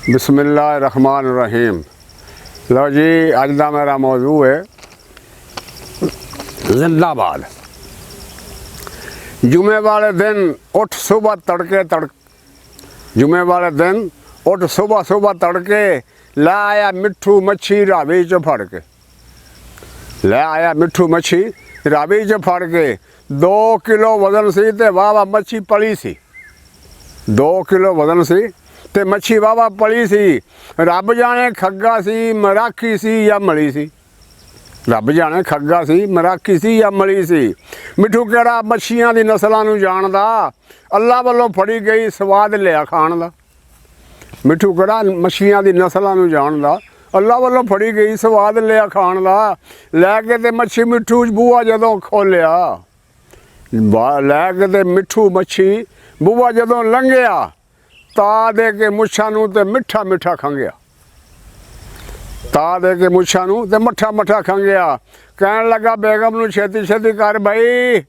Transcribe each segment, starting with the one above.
बिस्मिल्लाहिर्रहमानिर्रहीम। लो जी, अज का मेरा मौजू है जिंदाबाद। जुमे वाले दिन उठ सुबह तड़के जुमे वाले दिन उठ सुबह तड़के लै आया मिट्ठू मच्छी रावी च फड़ के, लै आया मिट्ठू मच्छी रावी च फड़ के। 2 किलो वजन सी ते वाह मच्छी पली सी। 2 किलो वजन सी ते मच्छी वाह पली सी। रब जाने खग्गा सी, मराखी सी या मली सी। रब जाने खग्गा सी, मराखी सी या मली सी। मिट्ठू केड़ा मच्छियां दी नस्लां नूं जानदा, अल्लाह वालों फड़ी गई स्वाद लिया खाण दा। मिट्ठू केड़ा मच्छियां दी नस्लां नूं जानदा, अल्लाह वालों फड़ी गई स्वाद लिया खाण दा। लैके ते मच्छी मिट्ठू बूहा जदों खोलिया, लैके ते मिट्ठू मच्छी बूहा जदों लंघिया, ता दे के मुच्छां नूं ते मिठा मिठा खंघिया, ता दे के मुच्छां नूं ते मठा मठा खंघिया। कहन लगा बेगम नूं छेती छेती कर भाई,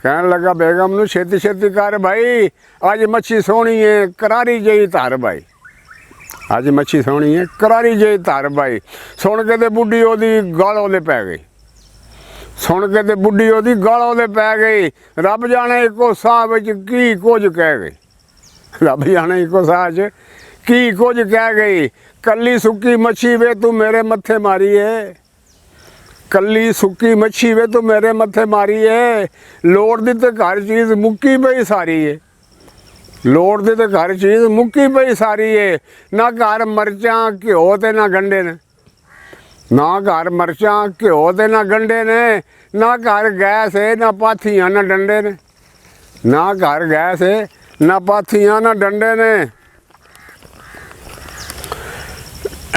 कहन लगा बेगम नूं छेती छेती कर भाई, अज मच्छी सोहनी है करारी जही धर भाई, अज मच्छी सोहनी है करारी जही धर भाई। सुन के ते बुढ़ी ओदी गल ओदे पै गई, सुन के ते बुढ़ी ओदी गल ओदे पै गई। रब जाने इको साह विच की कुछ कह गई, रब जाने इको साह च की कुछ कह गई। कली सुक्की मच्छी वे तू मेरे मत्थे मारी है, कली सुक्की मच्छी वे तू मेरे मत्थे मारी है। लोड़ दी ते घर चीज़ मुक्की पई सारी है, लोड़ दी ते घर चीज़ मुक्की पई सारी है। ना घर मरचां घ्यो ते ना गंढे ने, ना घर मरचां घ्यो ते ना गंढे ने। ना घर गैस है ना पाथियां ना डंडे ने, ना घर गैस है ना पाथियां ना डंडे ने।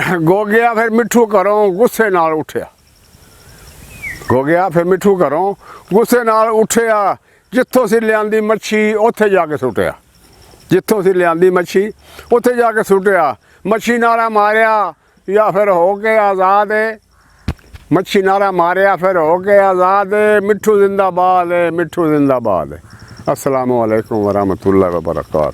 गोगिया फिर मिट्ठू घरों गुस्से नाल उठिया, गोगिया फिर मिट्ठू घरों गुस्से नाल उठिया। जित्थों सी लियांदी मच्छी उत्थे जाके सुटिया, जित्थों सी लियांदी मच्छी उत्थे जाके सुटिया। मच्छी नारा मारिया या फिर हो के आज़ाद है, मच्छी नारा मारिया फिर हो के आज़ाद है। मिट्ठू जिंदाबाद है, मिट्ठू जिंदाबाद है। अस्सलामु अलैकुम वरहमतुल्लाहि वबरकातुहू।